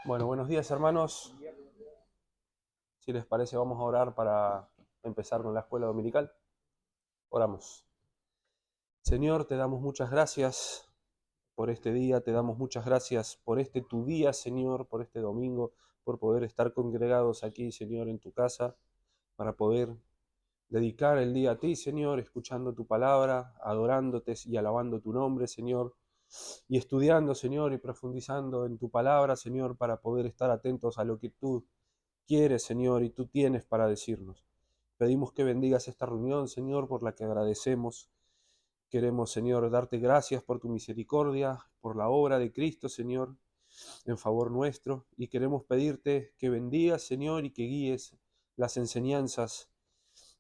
Bueno, buenos días hermanos. Si les parece, vamos a orar para empezar con la escuela dominical. Oramos. Señor, te damos muchas gracias por este día, te damos muchas gracias por este tu día, Señor, por este domingo, por poder estar congregados aquí, Señor, en tu casa, para poder dedicar el día a ti, Señor, escuchando tu palabra, adorándote y alabando tu nombre, Señor, y estudiando, Señor, y profundizando en tu palabra, Señor, para poder estar atentos a lo que tú quieres, Señor, y tú tienes para decirnos. Pedimos que bendigas esta reunión, Señor, por la que agradecemos. Queremos, Señor, darte gracias por tu misericordia, por la obra de Cristo, Señor, en favor nuestro. Y queremos pedirte que bendigas, Señor, y que guíes las enseñanzas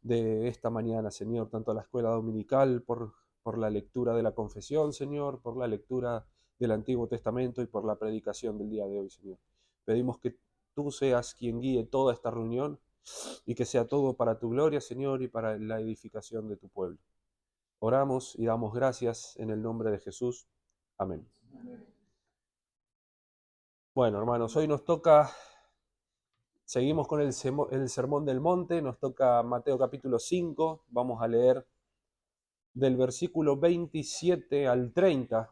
de esta mañana, Señor, tanto a la escuela dominical, por la lectura de la confesión, Señor, por la lectura del Antiguo Testamento y por la predicación del día de hoy, Señor. Pedimos que tú seas quien guíe toda esta reunión y que sea todo para tu gloria, Señor, y para la edificación de tu pueblo. Oramos y damos gracias en el nombre de Jesús. Amén. Bueno, hermanos, hoy nos toca, seguimos con el Sermón del Monte, nos toca Mateo capítulo 5, vamos a leer del versículo 27 al 30.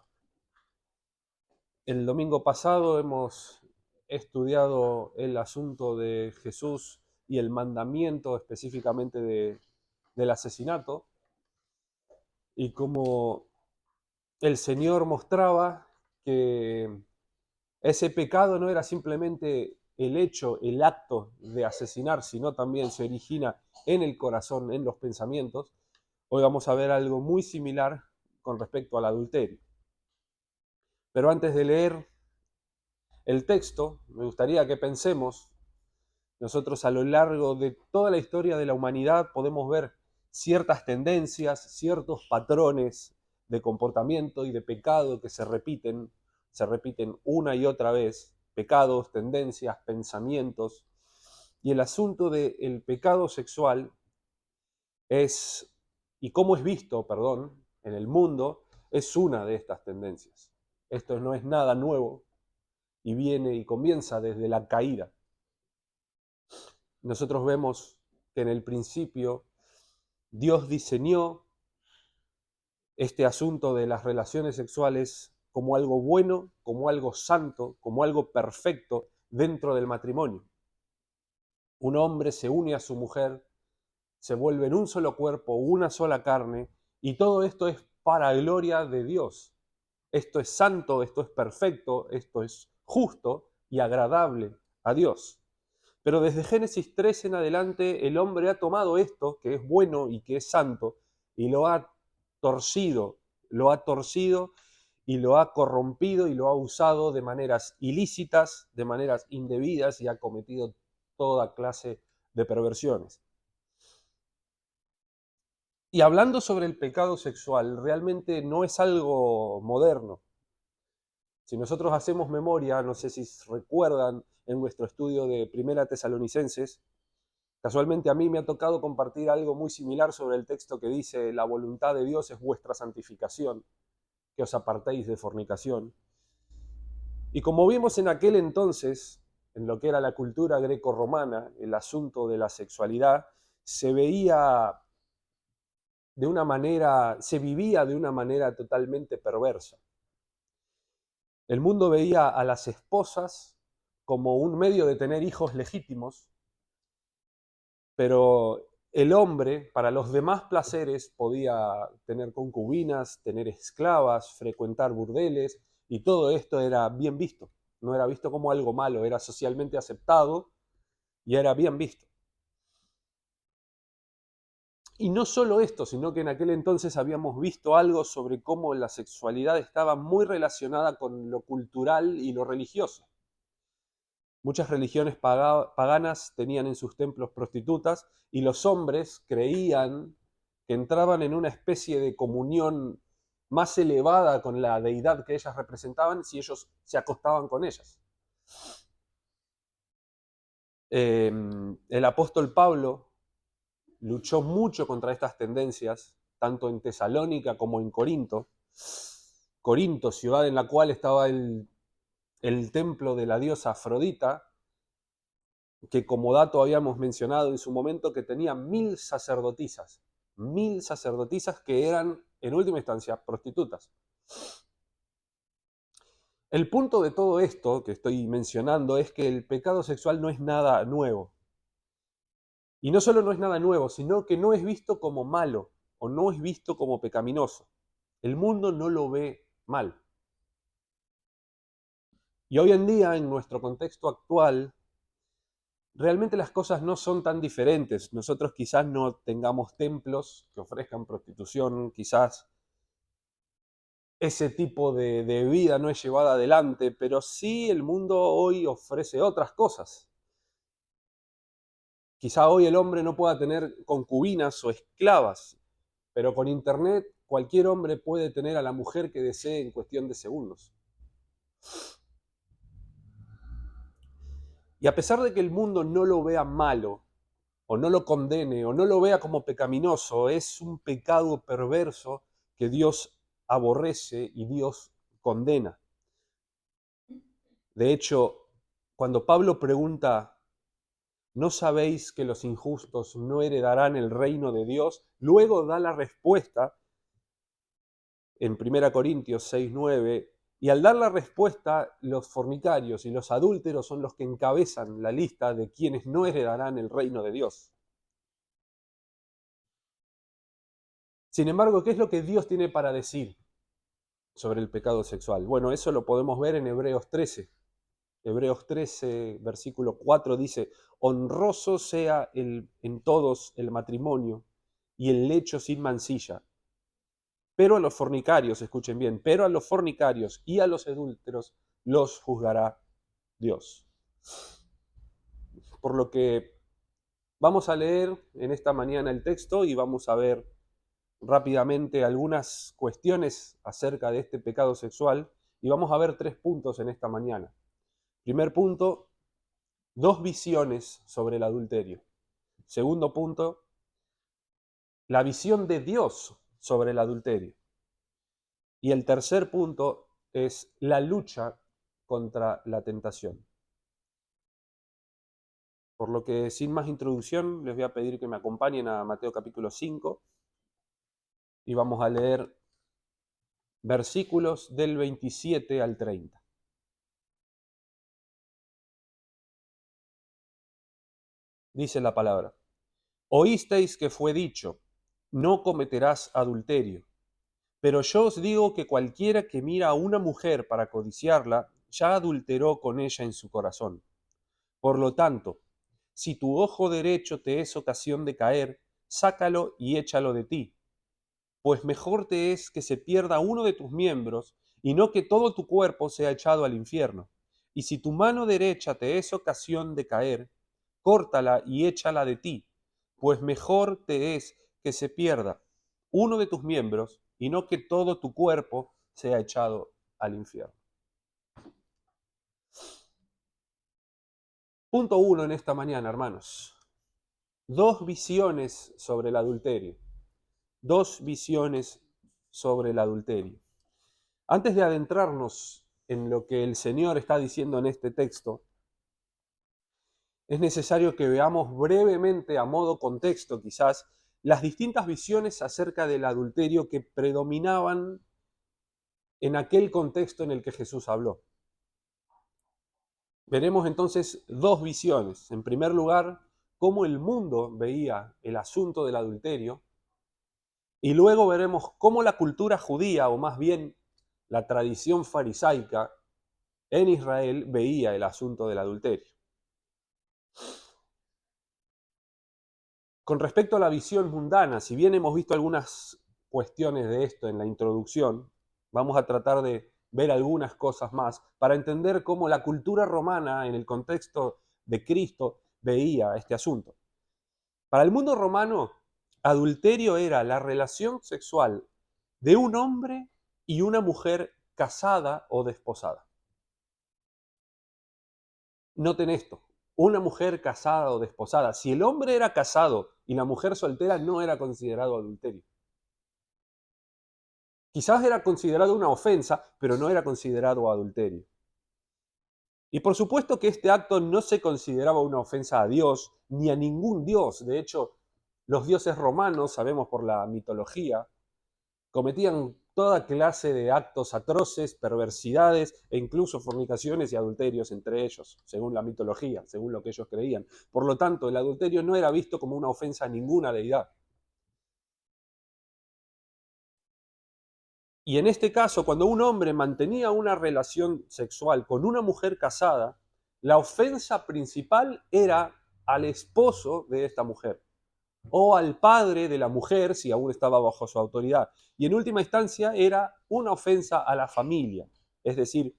El domingo pasado hemos estudiado el asunto de Jesús y el mandamiento específicamente del asesinato, y cómo el Señor mostraba que ese pecado no era simplemente el hecho, el acto de asesinar, sino también se origina en el corazón, en los pensamientos. Hoy vamos a ver algo muy similar con respecto al adulterio. Pero antes de leer el texto, me gustaría que pensemos, nosotros a lo largo de toda la historia de la humanidad podemos ver ciertas tendencias, ciertos patrones de comportamiento y de pecado que se repiten una y otra vez, pecados, tendencias, pensamientos. Y el asunto del pecado sexual es, y cómo es visto, perdón, en el mundo, es una de estas tendencias. Esto no es nada nuevo y viene y comienza desde la caída. Nosotros vemos que en el principio Dios diseñó este asunto de las relaciones sexuales como algo bueno, como algo santo, como algo perfecto dentro del matrimonio. Un hombre se une a su mujer, se vuelven un solo cuerpo, una sola carne, y todo esto es para gloria de Dios. Esto es santo, esto es perfecto, esto es justo y agradable a Dios. Pero desde Génesis 3 en adelante el hombre ha tomado esto, que es bueno y que es santo, y torcido, lo ha torcido y lo ha corrompido y lo ha usado de maneras ilícitas, de maneras indebidas, y ha cometido toda clase de perversiones. Y hablando sobre el pecado sexual, realmente no es algo moderno. Si nosotros hacemos memoria, no sé si recuerdan en nuestro estudio de Primera Tesalonicenses, casualmente a mí me ha tocado compartir algo muy similar sobre el texto que dice: la voluntad de Dios es vuestra santificación, que os apartéis de fornicación. Y como vimos en aquel entonces, en lo que era la cultura greco-romana, el asunto de la sexualidad se veía de una manera, se vivía de una manera totalmente perversa. El mundo veía a las esposas como un medio de tener hijos legítimos, pero el hombre, para los demás placeres, podía tener concubinas, tener esclavas, frecuentar burdeles, y todo esto era bien visto. No era visto como algo malo, era socialmente aceptado y era bien visto. Y no solo esto, sino que en aquel entonces habíamos visto algo sobre cómo la sexualidad estaba muy relacionada con lo cultural y lo religioso. Muchas religiones paganas tenían en sus templos prostitutas, y los hombres creían que entraban en una especie de comunión más elevada con la deidad que ellas representaban si ellos se acostaban con ellas. El apóstol Pablo luchó mucho contra estas tendencias, tanto en Tesalónica como en Corinto. Corinto, ciudad en la cual estaba el el templo de la diosa Afrodita, que como dato habíamos mencionado en su momento que tenía 1000 sacerdotisas que eran, en última instancia, prostitutas. El punto de todo esto que estoy mencionando es que el pecado sexual no es nada nuevo. Y no solo no es nada nuevo, sino que no es visto como malo o no es visto como pecaminoso. El mundo no lo ve mal. Y hoy en día, en nuestro contexto actual, realmente las cosas no son tan diferentes. Nosotros quizás no tengamos templos que ofrezcan prostitución, quizás ese tipo de vida no es llevada adelante, pero sí el mundo hoy ofrece otras cosas. Quizá hoy el hombre no pueda tener concubinas o esclavas, pero con internet cualquier hombre puede tener a la mujer que desee en cuestión de segundos. Y a pesar de que el mundo no lo vea malo, o no lo condene, o no lo vea como pecaminoso, es un pecado perverso que Dios aborrece y Dios condena. De hecho, cuando Pablo pregunta, ¿no sabéis que los injustos no heredarán el reino de Dios? Luego da la respuesta en 1 Corintios 6:9, y al dar la respuesta, los fornicarios y los adúlteros son los que encabezan la lista de quienes no heredarán el reino de Dios. Sin embargo, ¿qué es lo que Dios tiene para decir sobre el pecado sexual? Bueno, eso lo podemos ver en Hebreos 13. Hebreos 13, versículo 4 dice, honroso sea en todos el matrimonio y el lecho sin mancilla. Pero a los fornicarios, escuchen bien, pero a los fornicarios y a los adúlteros los juzgará Dios. Por lo que vamos a leer en esta mañana el texto y vamos a ver rápidamente algunas cuestiones acerca de este pecado sexual y vamos a ver 3 puntos en esta mañana. Primer punto, 2 visiones sobre el adulterio. Segundo punto, la visión de Dios sobre el adulterio. Y el tercer punto es la lucha contra la tentación. Por lo que, sin más introducción, les voy a pedir que me acompañen a Mateo capítulo 5 y vamos a leer versículos del 27 al 30. Dice la palabra, oísteis que fue dicho, no cometerás adulterio. Pero yo os digo que cualquiera que mira a una mujer para codiciarla, ya adulteró con ella en su corazón. Por lo tanto, si tu ojo derecho te es ocasión de caer, sácalo y échalo de ti, pues mejor te es que se pierda uno de tus miembros y no que todo tu cuerpo sea echado al infierno. Y si tu mano derecha te es ocasión de caer, córtala y échala de ti, pues mejor te es que se pierda uno de tus miembros y no que todo tu cuerpo sea echado al infierno. Punto 1 en esta mañana, hermanos. 2 visiones sobre el adulterio. 2 visiones sobre el adulterio. Antes de adentrarnos en lo que el Señor está diciendo en este texto, es necesario que veamos brevemente, a modo contexto quizás, las distintas visiones acerca del adulterio que predominaban en aquel contexto en el que Jesús habló. Veremos entonces 2 visiones. En primer lugar, cómo el mundo veía el asunto del adulterio, y luego veremos cómo la cultura judía, o más bien la tradición farisaica en Israel, veía el asunto del adulterio. Con respecto a la visión mundana, si bien hemos visto algunas cuestiones de esto en la introducción, vamos a tratar de ver algunas cosas más para entender cómo la cultura romana en el contexto de Cristo veía este asunto. Para el mundo romano, adulterio era la relación sexual de un hombre y una mujer casada o desposada. Noten esto, una mujer casada o desposada. Si el hombre era casado y la mujer soltera, no era considerado adulterio. Quizás era considerado una ofensa, pero no era considerado adulterio. Y por supuesto que este acto no se consideraba una ofensa a Dios, ni a ningún dios. De hecho, los dioses romanos, sabemos por la mitología, cometían toda clase de actos atroces, perversidades e incluso fornicaciones y adulterios entre ellos, según la mitología, según lo que ellos creían. Por lo tanto, el adulterio no era visto como una ofensa a ninguna deidad. Y en este caso, cuando un hombre mantenía una relación sexual con una mujer casada, la ofensa principal era al esposo de esta mujer o al padre de la mujer si aún estaba bajo su autoridad. Y en última instancia era una ofensa a la familia. Es decir,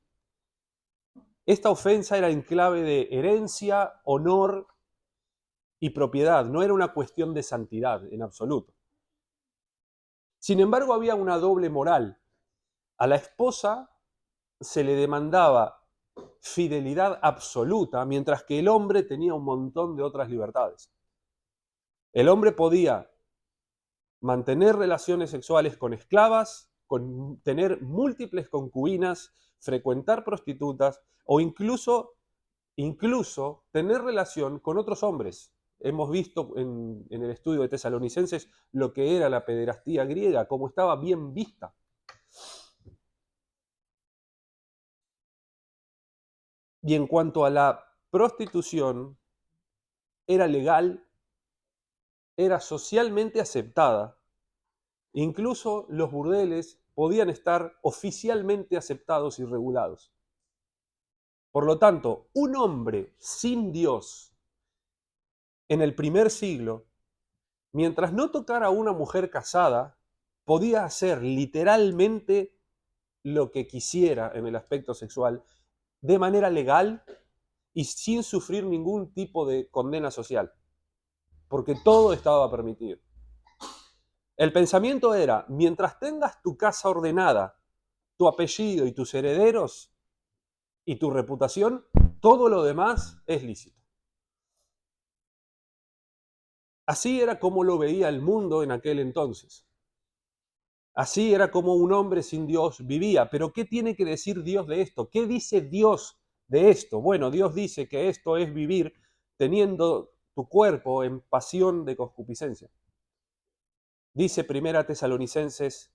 esta ofensa era en clave de herencia, honor y propiedad. No era una cuestión de santidad en absoluto. Sin embargo, había una doble moral. A la esposa se le demandaba fidelidad absoluta, mientras que el hombre tenía un montón de otras libertades. El hombre podía mantener relaciones sexuales con esclavas, con tener múltiples concubinas, frecuentar prostitutas o incluso tener relación con otros hombres. Hemos visto en el estudio de Tesalonicenses lo que era la pederastía griega, cómo estaba bien vista. Y en cuanto a la prostitución, era legal, era socialmente aceptada. Incluso los burdeles podían estar oficialmente aceptados y regulados. Por lo tanto, un hombre sin Dios en el primer siglo, mientras no tocara a una mujer casada, podía hacer literalmente lo que quisiera en el aspecto sexual de manera legal y sin sufrir ningún tipo de condena social, porque todo estaba permitido. El pensamiento era, mientras tengas tu casa ordenada, tu apellido y tus herederos y tu reputación, todo lo demás es lícito. Así era como lo veía el mundo en aquel entonces. Así era como un hombre sin Dios vivía. Pero ¿qué tiene que decir Dios de esto? ¿Qué dice Dios de esto? Bueno, Dios dice que esto es vivir teniendo tu cuerpo en pasión de concupiscencia. Dice 1 Tesalonicenses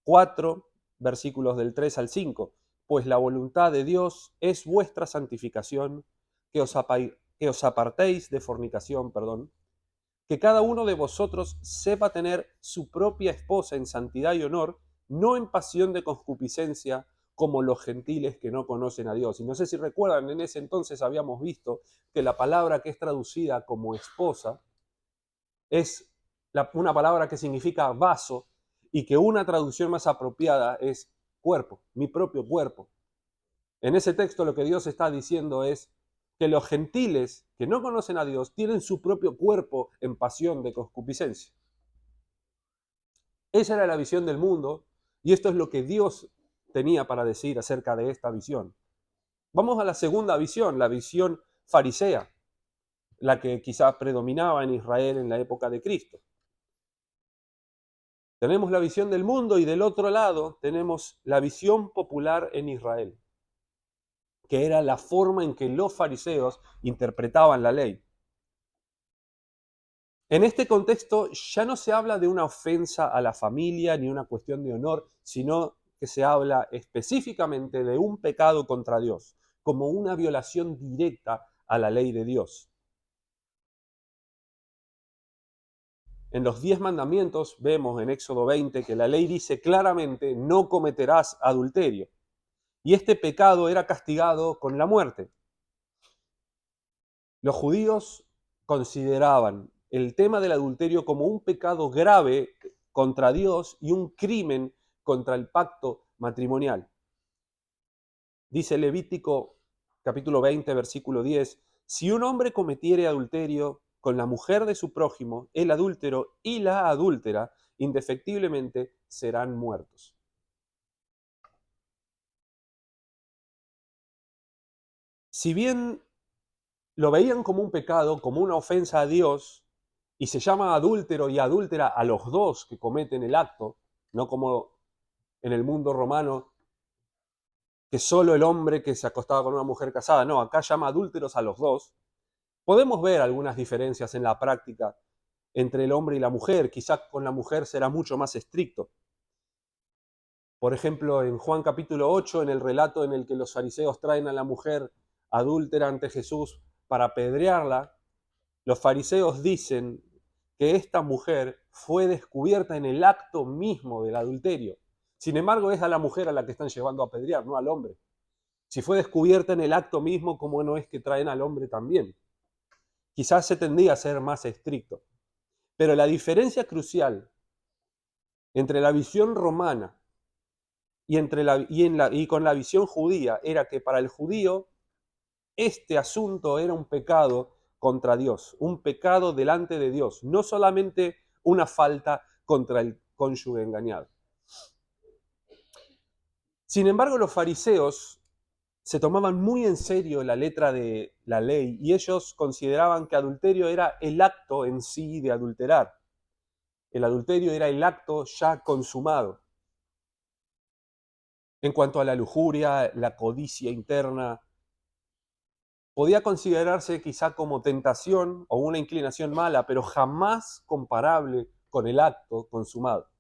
4, versículos del 3 al 5, pues la voluntad de Dios es vuestra santificación, que os apartéis de fornicación, que cada uno de vosotros sepa tener su propia esposa en santidad y honor, no en pasión de concupiscencia, como los gentiles que no conocen a Dios. Y no sé si recuerdan, en ese entonces habíamos visto que la palabra que es traducida como esposa es una palabra que significa vaso y que una traducción más apropiada es cuerpo, mi propio cuerpo. En ese texto lo que Dios está diciendo es que los gentiles que no conocen a Dios tienen su propio cuerpo en pasión de concupiscencia. Esa era la visión del mundo y esto es lo que Dios tenía para decir acerca de esta visión. Vamos a la segunda visión, la visión farisea, la que quizás predominaba en Israel en la época de Cristo. Tenemos la visión del mundo y del otro lado tenemos la visión popular en Israel, que era la forma en que los fariseos interpretaban la ley. En este contexto ya no se habla de una ofensa a la familia ni una cuestión de honor, sino que se habla específicamente de un pecado contra Dios, como una violación directa a la ley de Dios. En los 10 mandamientos vemos en Éxodo 20 que la ley dice claramente no cometerás adulterio. Y este pecado era castigado con la muerte. Los judíos consideraban el tema del adulterio como un pecado grave contra Dios y un crimen contra el pacto matrimonial. Dice Levítico capítulo 20, versículo 10, si un hombre cometiere adulterio con la mujer de su prójimo, el adúltero y la adúltera, indefectiblemente serán muertos. Si bien lo veían como un pecado, como una ofensa a Dios, y se llama adúltero y adúltera a los dos que cometen el acto, no como en el mundo romano, que solo el hombre que se acostaba con una mujer casada. No, acá llama adúlteros a los dos. Podemos ver algunas diferencias en la práctica entre el hombre y la mujer. Quizá con la mujer será mucho más estricto. Por ejemplo, en Juan capítulo 8, en el relato en el que los fariseos traen a la mujer adúltera ante Jesús para apedrearla, los fariseos dicen que esta mujer fue descubierta en el acto mismo del adulterio. Sin embargo, es a la mujer a la que están llevando a apedrear, no al hombre. Si fue descubierta en el acto mismo, ¿cómo no es que traen al hombre también? Quizás se tendría a ser más estricto. Pero la diferencia crucial entre la visión romana y con la visión judía era que para el judío este asunto era un pecado contra Dios, un pecado delante de Dios, no solamente una falta contra el cónyuge engañado. Sin embargo, los fariseos se tomaban muy en serio la letra de la ley y ellos consideraban que adulterio era el acto en sí de adulterar. El adulterio era el acto ya consumado. En cuanto a la lujuria, la codicia interna, podía considerarse quizá como tentación o una inclinación mala, pero jamás comparable con el acto consumado.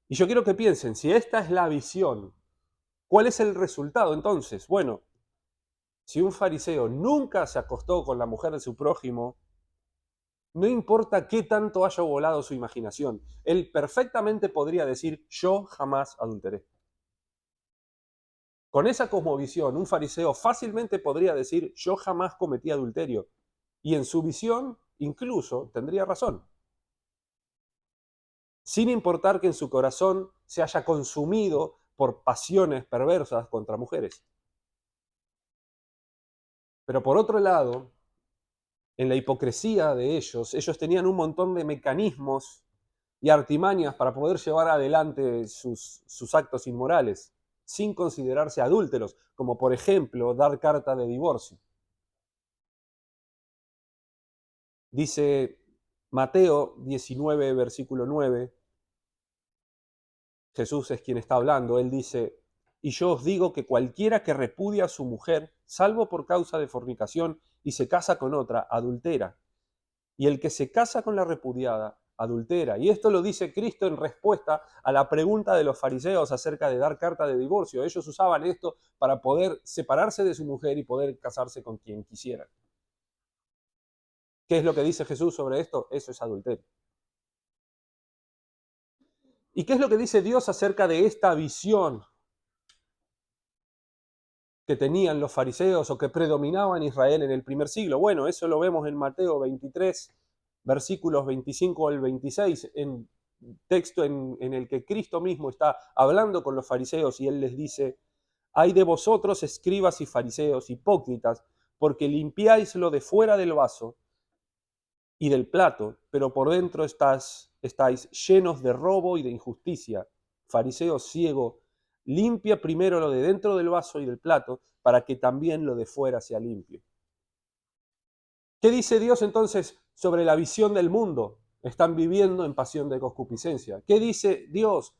Y yo quiero que piensen, si esta es la visión, ¿cuál es el resultado entonces? Bueno, si un fariseo nunca se acostó con la mujer de su prójimo, no importa qué tanto haya volado su imaginación, él perfectamente podría decir, yo jamás adulteré. Con esa cosmovisión, un fariseo fácilmente podría decir, yo jamás cometí adulterio. Y en su visión, incluso, tendría razón. Sin importar que en su corazón se haya consumido por pasiones perversas contra mujeres. Pero por otro lado, en la hipocresía de ellos tenían un montón de mecanismos y artimañas para poder llevar adelante sus actos inmorales, sin considerarse adúlteros, como por ejemplo dar carta de divorcio. Dice Mateo 19, versículo 9, Jesús es quien está hablando, él dice, y yo os digo que cualquiera que repudia a su mujer, salvo por causa de fornicación, y se casa con otra, adultera. Y el que se casa con la repudiada, adultera. Y esto lo dice Cristo en respuesta a la pregunta de los fariseos acerca de dar carta de divorcio. Ellos usaban esto para poder separarse de su mujer y poder casarse con quien quisieran. ¿Qué es lo que dice Jesús sobre esto? Eso es adulterio. ¿Y qué es lo que dice Dios acerca de esta visión que tenían los fariseos o que predominaba en Israel en el primer siglo? Bueno, eso lo vemos en Mateo 23, versículos 25 al 26, en texto en el que Cristo mismo está hablando con los fariseos y él les dice, hay de vosotros, escribas y fariseos, hipócritas, porque limpiáis lo de fuera del vaso y del plato, pero por dentro estáis llenos de robo y de injusticia. Fariseo ciego, limpia primero lo de dentro del vaso y del plato, para que también lo de fuera sea limpio. ¿Qué dice Dios entonces sobre la visión del mundo? Están viviendo en pasión de concupiscencia. ¿Qué dice Dios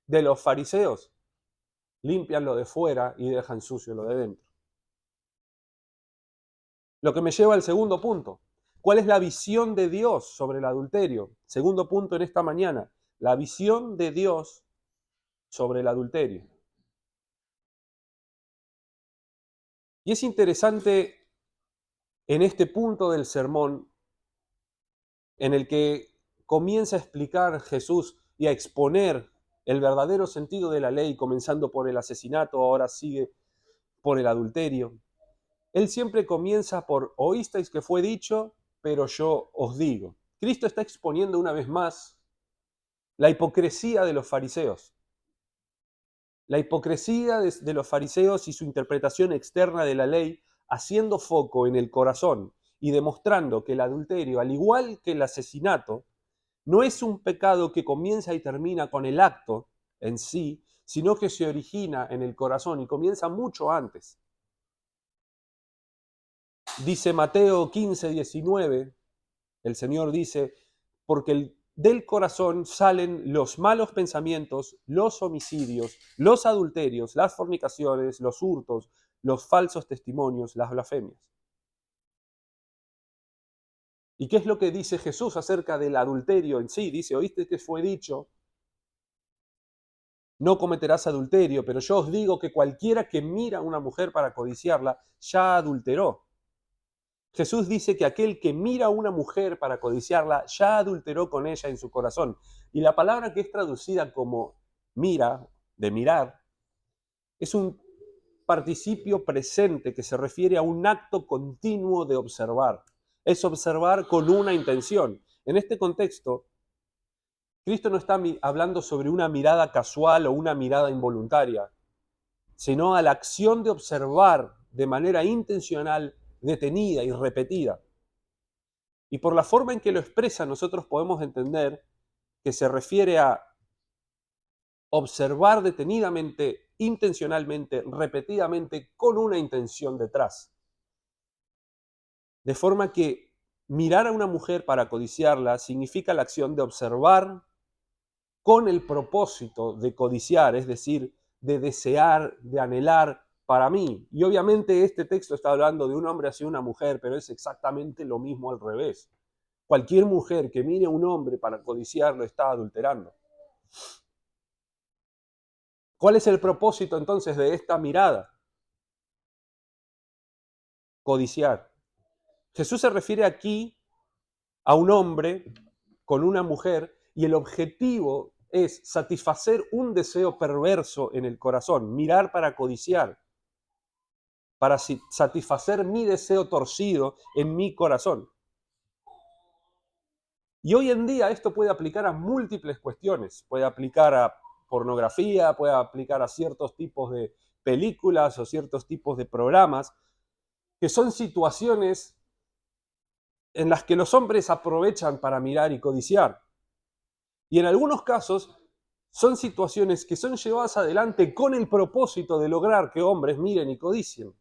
de los fariseos? Limpian lo de fuera y dejan sucio lo de dentro. Lo que me lleva al segundo punto. ¿Cuál es la visión de Dios sobre el adulterio? Segundo punto en esta mañana. La visión de Dios sobre el adulterio. Y es interesante en este punto del sermón en el que comienza a explicar Jesús y a exponer el verdadero sentido de la ley, comenzando por el asesinato, ahora sigue por el adulterio. Él siempre comienza por oísteis que fue dicho, pero yo os digo. Cristo está exponiendo una vez más la hipocresía de los fariseos. La hipocresía de los fariseos y su interpretación externa de la ley, haciendo foco en el corazón y demostrando que el adulterio, al igual que el asesinato, no es un pecado que comienza y termina con el acto en sí, sino que se origina en el corazón y comienza mucho antes. Dice Mateo 15, 19, el Señor dice, porque del corazón salen los malos pensamientos, los homicidios, los adulterios, las fornicaciones, los hurtos, los falsos testimonios, las blasfemias. ¿Y qué es lo que dice Jesús acerca del adulterio en sí? Dice, oíste que fue dicho, no cometerás adulterio, pero yo os digo que cualquiera que mira a una mujer para codiciarla, ya adulteró. Jesús dice que aquel que mira a una mujer para codiciarla, ya adulteró con ella en su corazón. Y la palabra que es traducida como mira, de mirar, es un participio presente que se refiere a un acto continuo de observar. Es observar con una intención. En este contexto, Cristo no está hablando sobre una mirada casual o una mirada involuntaria, sino a la acción de observar de manera intencional, detenida y repetida. Y por la forma en que lo expresa, nosotros podemos entender que se refiere a observar detenidamente, intencionalmente, repetidamente, con una intención detrás. De forma que mirar a una mujer para codiciarla significa la acción de observar con el propósito de codiciar, es decir, de desear, de anhelar para mí. Y obviamente este texto está hablando de un hombre hacia una mujer, pero es exactamente lo mismo al revés. Cualquier mujer que mire a un hombre para codiciarlo está adulterando. ¿Cuál es el propósito entonces de esta mirada? Codiciar. Jesús se refiere aquí a un hombre con una mujer y el objetivo es satisfacer un deseo perverso en el corazón, mirar para codiciar, para satisfacer mi deseo torcido en mi corazón. Y hoy en día esto puede aplicar a múltiples cuestiones, puede aplicar a pornografía, puede aplicar a ciertos tipos de películas o ciertos tipos de programas, que son situaciones en las que los hombres aprovechan para mirar y codiciar. Y en algunos casos son situaciones que son llevadas adelante con el propósito de lograr que hombres miren y codicien.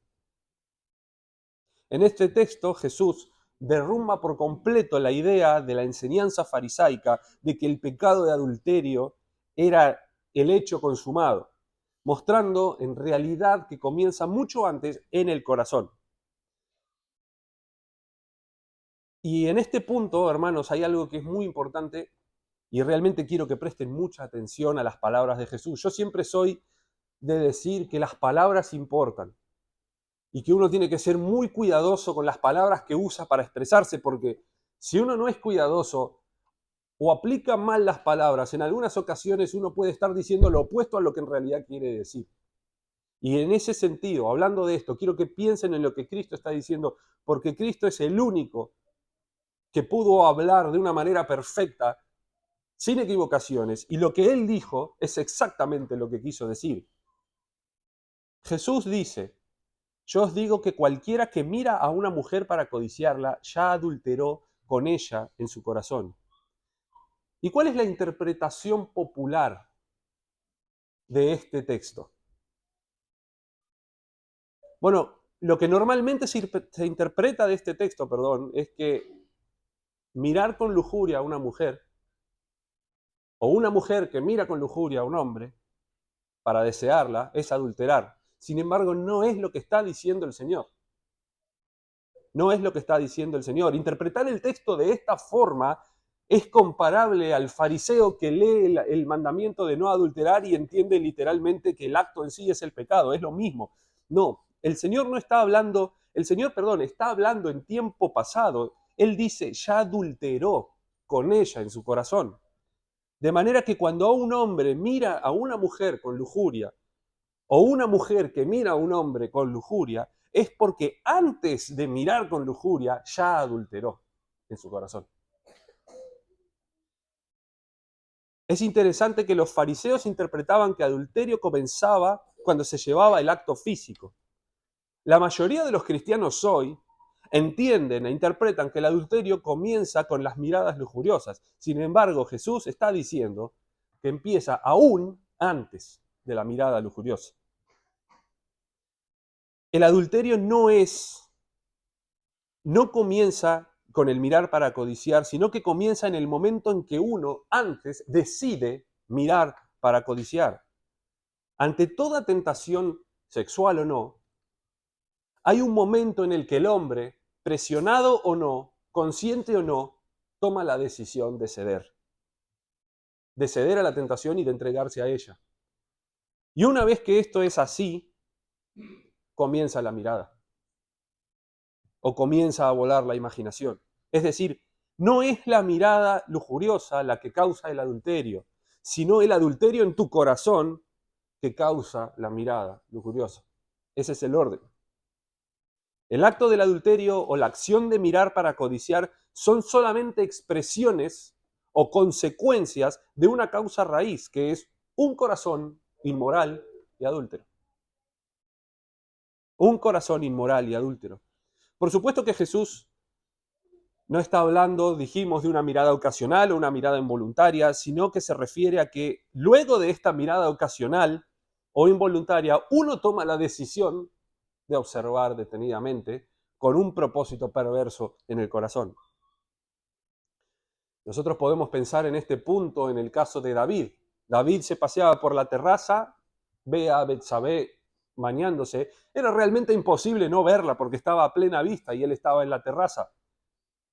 En este texto Jesús derrumba por completo la idea de la enseñanza farisaica de que el pecado de adulterio era el hecho consumado, mostrando en realidad que comienza mucho antes en el corazón. Y en este punto, hermanos, hay algo que es muy importante y realmente quiero que presten mucha atención a las palabras de Jesús. Yo siempre soy de decir que las palabras importan y que uno tiene que ser muy cuidadoso con las palabras que usa para expresarse, porque si uno no es cuidadoso o aplica mal las palabras, en algunas ocasiones uno puede estar diciendo lo opuesto a lo que en realidad quiere decir. Y en ese sentido, hablando de esto, quiero que piensen en lo que Cristo está diciendo, porque Cristo es el único que pudo hablar de una manera perfecta, sin equivocaciones, y lo que él dijo es exactamente lo que quiso decir. Jesús dice, yo os digo que cualquiera que mira a una mujer para codiciarla, ya adulteró con ella en su corazón. ¿Y cuál es la interpretación popular de este texto? Bueno, lo que normalmente se interpreta de este texto, es que mirar con lujuria a una mujer, o una mujer que mira con lujuria a un hombre para desearla, es adulterar. Sin embargo, no es lo que está diciendo el Señor. No es lo que está diciendo el Señor. Interpretar el texto de esta forma es comparable al fariseo que lee el mandamiento de no adulterar y entiende literalmente que el acto en sí es el pecado. Es lo mismo. No, el Señor no está hablando, está hablando en tiempo pasado. Él dice, ya adulteró con ella en su corazón. De manera que cuando un hombre mira a una mujer con lujuria, o una mujer que mira a un hombre con lujuria, es porque antes de mirar con lujuria ya adulteró en su corazón. Es interesante que los fariseos interpretaban que adulterio comenzaba cuando se llevaba el acto físico. La mayoría de los cristianos hoy entienden e interpretan que el adulterio comienza con las miradas lujuriosas. Sin embargo, Jesús está diciendo que empieza aún antes de la mirada lujuriosa. El adulterio no comienza con el mirar para codiciar, sino que comienza en el momento en que uno antes decide mirar para codiciar. Ante toda tentación, sexual o no, hay un momento en el que el hombre, presionado o no, consciente o no, toma la decisión de ceder a la tentación y de entregarse a ella. Y una vez que esto es así, comienza la mirada o comienza a volar la imaginación. Es decir, no es la mirada lujuriosa la que causa el adulterio, sino el adulterio en tu corazón que causa la mirada lujuriosa. Ese es el orden. El acto del adulterio o la acción de mirar para codiciar son solamente expresiones o consecuencias de una causa raíz, que es un corazón inmoral y adúltero. Un corazón inmoral y adúltero. Por supuesto que Jesús no está hablando, dijimos, de una mirada ocasional o una mirada involuntaria, sino que se refiere a que luego de esta mirada ocasional o involuntaria, uno toma la decisión de observar detenidamente con un propósito perverso en el corazón. Nosotros podemos pensar en este punto en el caso de David. David se paseaba por la terraza, ve a Betsabé bañándose. Era realmente imposible no verla porque estaba a plena vista y él estaba en la terraza.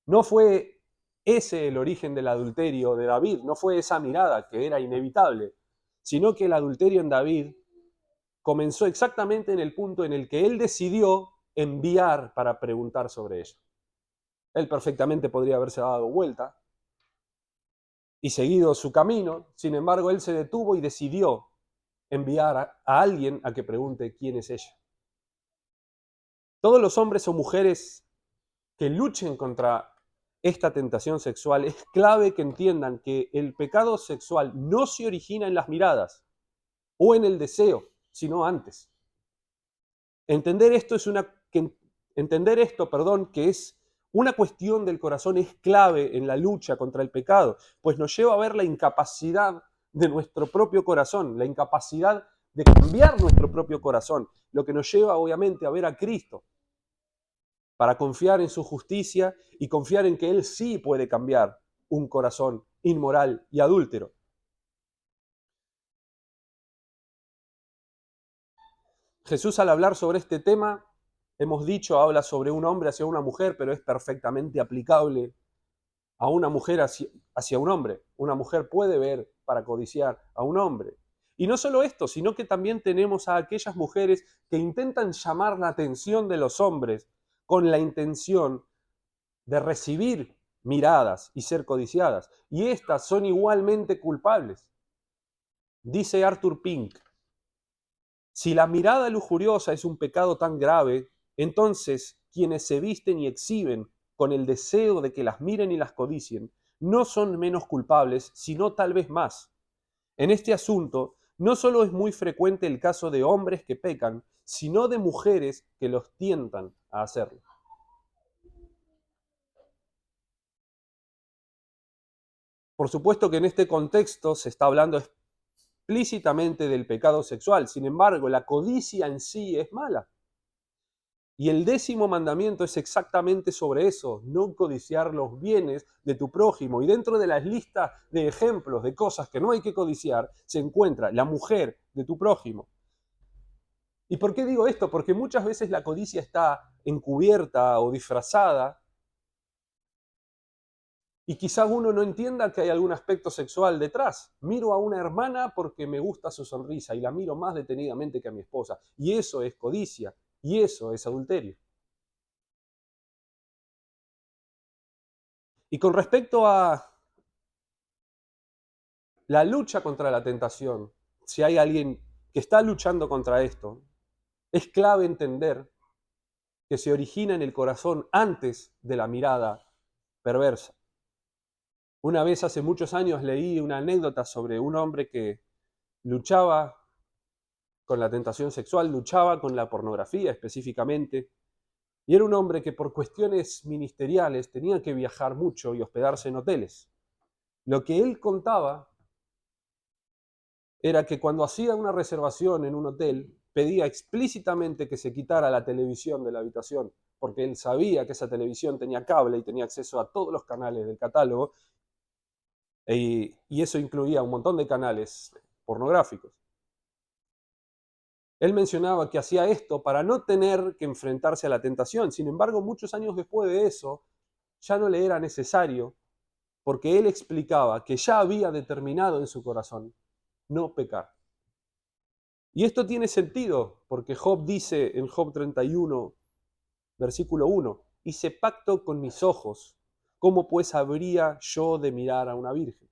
No fue ese el origen del adulterio de David, no fue esa mirada que era inevitable, sino que el adulterio en David comenzó exactamente en el punto en el que él decidió enviar para preguntar sobre ella. Él perfectamente podría haberse dado vuelta y seguido su camino, sin embargo él se detuvo y decidió enviar a alguien a que pregunte quién es ella. Todos los hombres o mujeres que luchen contra esta tentación sexual, es clave que entiendan que el pecado sexual no se origina en las miradas o en el deseo, sino antes. Entender esto, que es una cuestión del corazón, es clave en la lucha contra el pecado, pues nos lleva a ver la incapacidad de nuestro propio corazón, la incapacidad de cambiar nuestro propio corazón, lo que nos lleva obviamente a ver a Cristo, para confiar en su justicia y confiar en que Él sí puede cambiar un corazón inmoral y adúltero. Jesús, al hablar sobre este tema, hemos dicho, habla sobre un hombre hacia una mujer, pero es perfectamente aplicable a una mujer hacia un hombre. Una mujer puede ver para codiciar a un hombre. Y no solo esto, sino que también tenemos a aquellas mujeres que intentan llamar la atención de los hombres con la intención de recibir miradas y ser codiciadas. Y estas son igualmente culpables. Dice Arthur Pink, si la mirada lujuriosa es un pecado tan grave, entonces quienes se visten y exhiben con el deseo de que las miren y las codicien no son menos culpables, sino tal vez más. En este asunto, no solo es muy frecuente el caso de hombres que pecan, sino de mujeres que los tientan a hacerlo. Por supuesto que en este contexto se está hablando explícitamente del pecado sexual, sin embargo, la codicia en sí es mala. Y el 10º mandamiento es exactamente sobre eso, no codiciar los bienes de tu prójimo. Y dentro de la lista de ejemplos de cosas que no hay que codiciar, se encuentra la mujer de tu prójimo. ¿Y por qué digo esto? Porque muchas veces la codicia está encubierta o disfrazada y quizás uno no entienda que hay algún aspecto sexual detrás. Miro a una hermana porque me gusta su sonrisa y la miro más detenidamente que a mi esposa. Y eso es codicia. Y eso es adulterio. Y con respecto a la lucha contra la tentación, si hay alguien que está luchando contra esto, es clave entender que se origina en el corazón antes de la mirada perversa. Una vez hace muchos años leí una anécdota sobre un hombre que luchaba con la tentación sexual, luchaba con la pornografía específicamente, y era un hombre que por cuestiones ministeriales tenía que viajar mucho y hospedarse en hoteles. Lo que él contaba era que cuando hacía una reservación en un hotel, pedía explícitamente que se quitara la televisión de la habitación, porque él sabía que esa televisión tenía cable y tenía acceso a todos los canales del catálogo, y eso incluía un montón de canales pornográficos. Él mencionaba que hacía esto para no tener que enfrentarse a la tentación. Sin embargo, muchos años después de eso, ya no le era necesario, porque él explicaba que ya había determinado en su corazón no pecar. Y esto tiene sentido, porque Job dice en Job 31, versículo 1, hice pacto con mis ojos, ¿cómo pues habría yo de mirar a una virgen?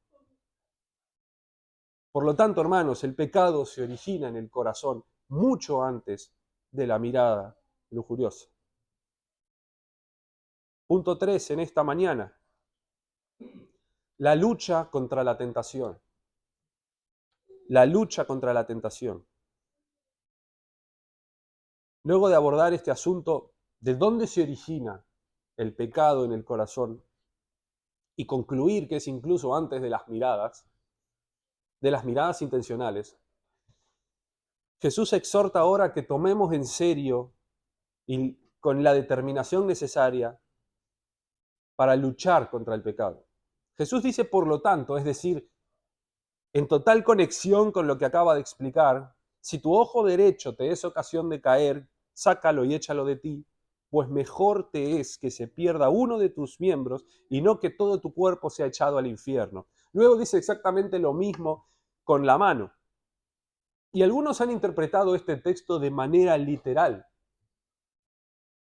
Por lo tanto, hermanos, el pecado se origina en el corazón mucho antes de la mirada lujuriosa. Punto 3 en esta mañana. La lucha contra la tentación. La lucha contra la tentación. Luego de abordar este asunto de dónde se origina el pecado en el corazón y concluir que es incluso antes de las miradas intencionales, Jesús exhorta ahora que tomemos en serio y con la determinación necesaria para luchar contra el pecado. Jesús dice, por lo tanto, es decir, en total conexión con lo que acaba de explicar, si tu ojo derecho te es ocasión de caer, sácalo y échalo de ti, pues mejor te es que se pierda uno de tus miembros y no que todo tu cuerpo sea echado al infierno. Luego dice exactamente lo mismo con la mano. Y algunos han interpretado este texto de manera literal.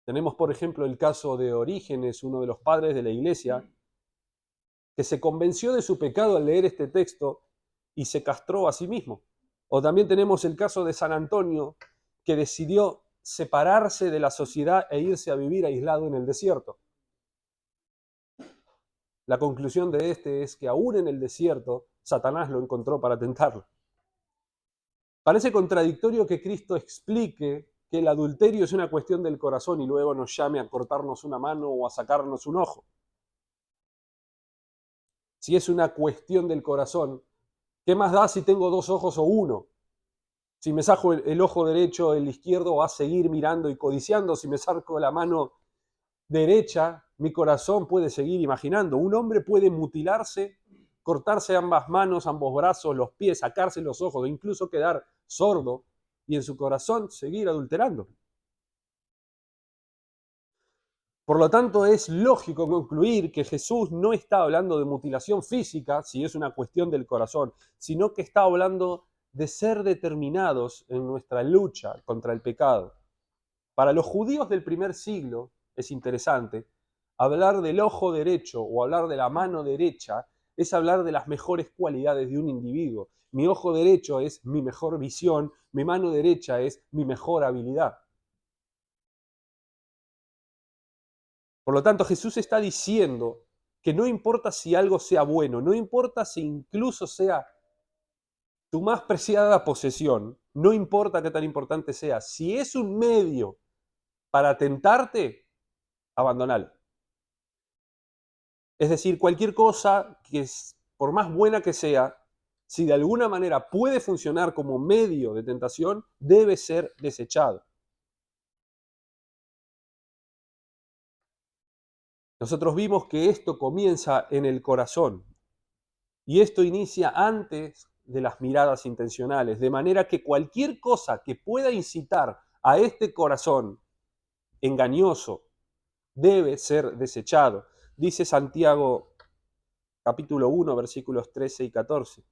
Tenemos, por ejemplo, el caso de Orígenes, uno de los padres de la iglesia, que se convenció de su pecado al leer este texto y se castró a sí mismo. O también tenemos el caso de San Antonio, que decidió separarse de la sociedad e irse a vivir aislado en el desierto. La conclusión de este es que aún en el desierto, Satanás lo encontró para tentarlo. Parece contradictorio que Cristo explique que el adulterio es una cuestión del corazón y luego nos llame a cortarnos una mano o a sacarnos un ojo. Si es una cuestión del corazón, ¿qué más da si tengo dos ojos o uno? Si me saco el ojo derecho, el izquierdo va a seguir mirando y codiciando. Si me saco la mano derecha, mi corazón puede seguir imaginando. Un hombre puede mutilarse, cortarse ambas manos, ambos brazos, los pies, sacarse los ojos, e incluso quedar sordo y en su corazón seguir adulterando. Por lo tanto, es lógico concluir que Jesús no está hablando de mutilación física, si es una cuestión del corazón, sino que está hablando de ser determinados en nuestra lucha contra el pecado. Para los judíos del primer siglo, es interesante, hablar del ojo derecho o hablar de la mano derecha es hablar de las mejores cualidades de un individuo. Mi ojo derecho es mi mejor visión, mi mano derecha es mi mejor habilidad. Por lo tanto, Jesús está diciendo que no importa si algo sea bueno, no importa si incluso sea tu más preciada posesión, no importa qué tan importante sea, si es un medio para tentarte, abandonalo. Es decir, cualquier cosa que por más buena que sea, si de alguna manera puede funcionar como medio de tentación, debe ser desechado. Nosotros vimos que esto comienza en el corazón y esto inicia antes de las miradas intencionales, de manera que cualquier cosa que pueda incitar a este corazón engañoso debe ser desechado. Dice Santiago capítulo 1, versículos 13 y 14.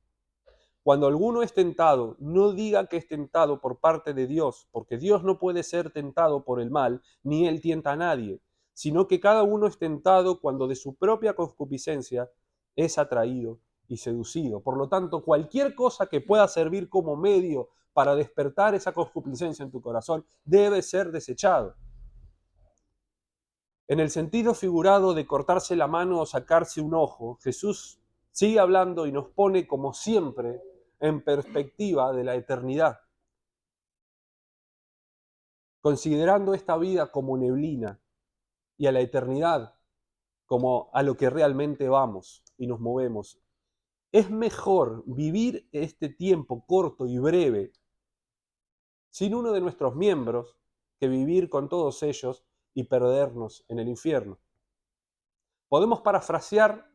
Cuando alguno es tentado, no diga que es tentado por parte de Dios, porque Dios no puede ser tentado por el mal, ni él tienta a nadie, sino que cada uno es tentado cuando de su propia concupiscencia es atraído y seducido. Por lo tanto, cualquier cosa que pueda servir como medio para despertar esa concupiscencia en tu corazón debe ser desechado. En el sentido figurado de cortarse la mano o sacarse un ojo, Jesús sigue hablando y nos pone, como siempre, en perspectiva de la eternidad, considerando esta vida como neblina y a la eternidad como a lo que realmente vamos y nos movemos. Es mejor vivir este tiempo corto y breve sin uno de nuestros miembros que vivir con todos ellos y perdernos en el infierno. Podemos parafrasear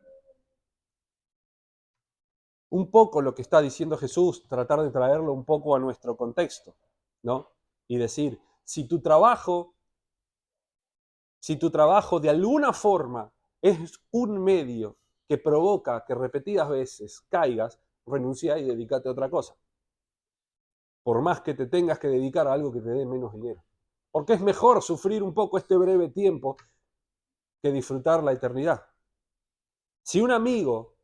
un poco lo que está diciendo Jesús, tratar de traerlo un poco a nuestro contexto, ¿no? Y decir, si tu trabajo de alguna forma es un medio que provoca que repetidas veces caigas, renuncia y dedícate a otra cosa. Por más que te tengas que dedicar a algo que te dé menos dinero. Porque es mejor sufrir un poco este breve tiempo que disfrutar la eternidad. Si un amigo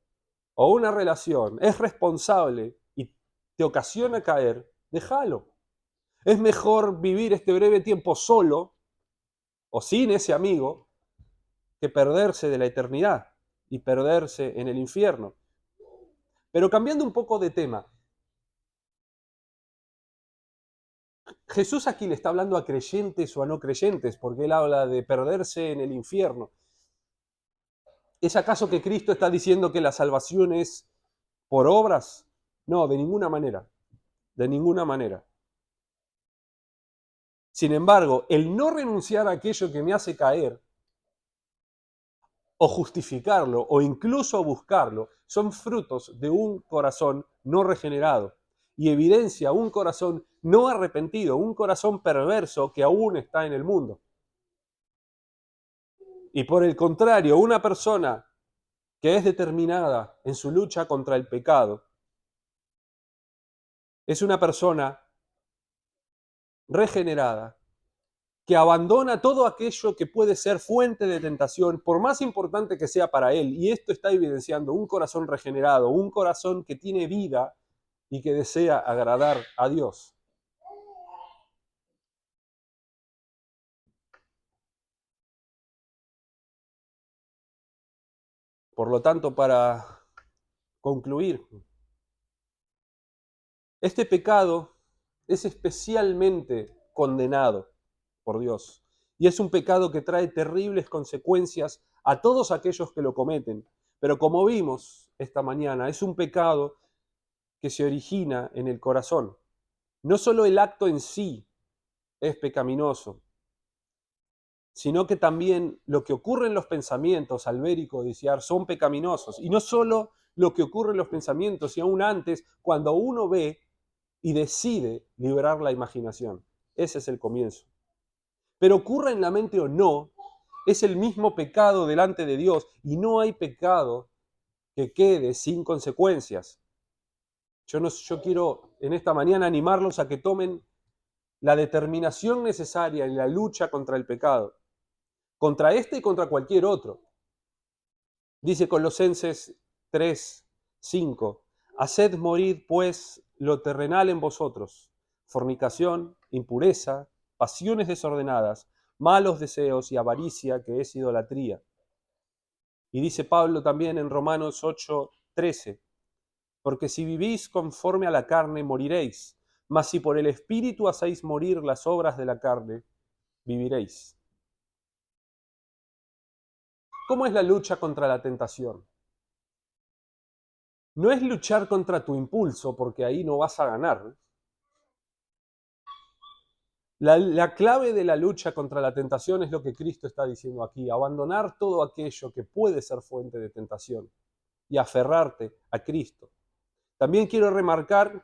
o una relación es responsable y te ocasiona caer, déjalo. Es mejor vivir este breve tiempo solo o sin ese amigo que perderse de la eternidad y perderse en el infierno. Pero cambiando un poco de tema, Jesús aquí le está hablando a creyentes o a no creyentes, porque él habla de perderse en el infierno. ¿Es acaso que Cristo está diciendo que la salvación es por obras? No, de ninguna manera. De ninguna manera. Sin embargo, el no renunciar a aquello que me hace caer, o justificarlo, o incluso buscarlo, son frutos de un corazón no regenerado y evidencia un corazón no arrepentido, un corazón perverso que aún está en el mundo. Y por el contrario, una persona que es determinada en su lucha contra el pecado, es una persona regenerada, que abandona todo aquello que puede ser fuente de tentación, por más importante que sea para él. Y esto está evidenciando un corazón regenerado, un corazón que tiene vida y que desea agradar a Dios. Por lo tanto, para concluir, este pecado es especialmente condenado por Dios. Y es un pecado que trae terribles consecuencias a todos aquellos que lo cometen. Pero como vimos esta mañana, es un pecado que se origina en el corazón. No solo el acto en sí es pecaminoso, sino que también lo que ocurre en los pensamientos al ver y codiciar son pecaminosos. Y no solo lo que ocurre en los pensamientos, sino aún antes, cuando uno ve y decide liberar la imaginación. Ese es el comienzo. Pero ocurra en la mente o no, es el mismo pecado delante de Dios y no hay pecado que quede sin consecuencias. Yo quiero en esta mañana animarlos a que tomen la determinación necesaria en la lucha contra el pecado, contra este y contra cualquier otro. Dice Colosenses 3:5, haced morir pues lo terrenal en vosotros, fornicación, impureza, pasiones desordenadas, malos deseos y avaricia, que es idolatría. Y dice Pablo también en Romanos 8:13, porque si vivís conforme a la carne, moriréis, mas si por el Espíritu hacéis morir las obras de la carne, viviréis. ¿Cómo es la lucha contra la tentación? No es luchar contra tu impulso, porque ahí no vas a ganar. La clave de la lucha contra la tentación es lo que Cristo está diciendo aquí, abandonar todo aquello que puede ser fuente de tentación y aferrarte a Cristo. También quiero remarcar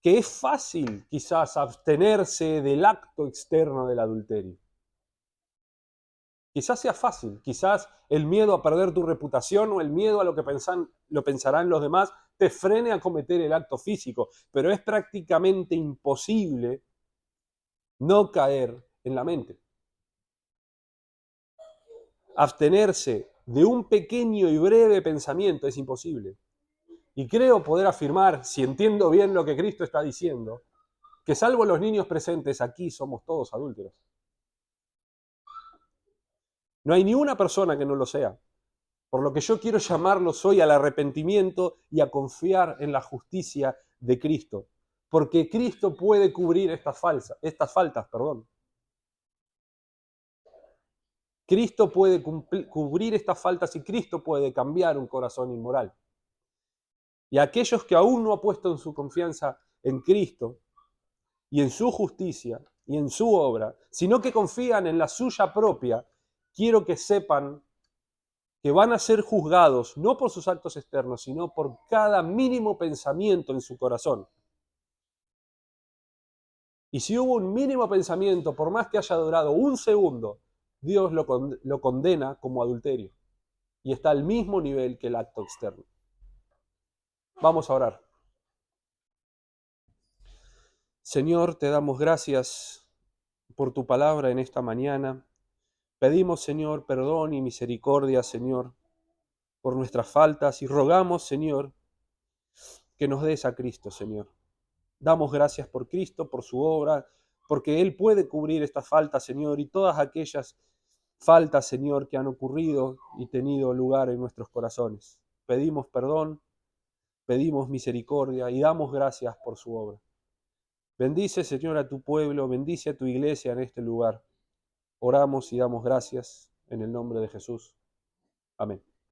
que es fácil quizás abstenerse del acto externo del adulterio. Quizás sea fácil, quizás el miedo a perder tu reputación o el miedo a lo que lo pensarán los demás te frene a cometer el acto físico, pero es prácticamente imposible no caer en la mente. Abstenerse de un pequeño y breve pensamiento es imposible. Y creo poder afirmar, si entiendo bien lo que Cristo está diciendo, que salvo los niños presentes, aquí somos todos adúlteros. No hay ni una persona que no lo sea. Por lo que yo quiero llamarlos hoy al arrepentimiento y a confiar en la justicia de Cristo. Porque Cristo puede cubrir estas faltas. Cristo puede cubrir estas faltas y Cristo puede cambiar un corazón inmoral. Y aquellos que aún no han puesto en su confianza en Cristo y en su justicia y en su obra, sino que confían en la suya propia, quiero que sepan que van a ser juzgados no por sus actos externos, sino por cada mínimo pensamiento en su corazón. Y si hubo un mínimo pensamiento, por más que haya durado un segundo, Dios lo condena como adulterio. Y está al mismo nivel que el acto externo. Vamos a orar. Señor, te damos gracias por tu palabra en esta mañana. Pedimos, Señor, perdón y misericordia, Señor, por nuestras faltas y rogamos, Señor, que nos des a Cristo, Señor. Damos gracias por Cristo, por su obra, porque Él puede cubrir estas faltas, Señor, y todas aquellas faltas, Señor, que han ocurrido y tenido lugar en nuestros corazones. Pedimos perdón, pedimos misericordia y damos gracias por su obra. Bendice, Señor, a tu pueblo, bendice a tu iglesia en este lugar. Oramos y damos gracias en el nombre de Jesús. Amén.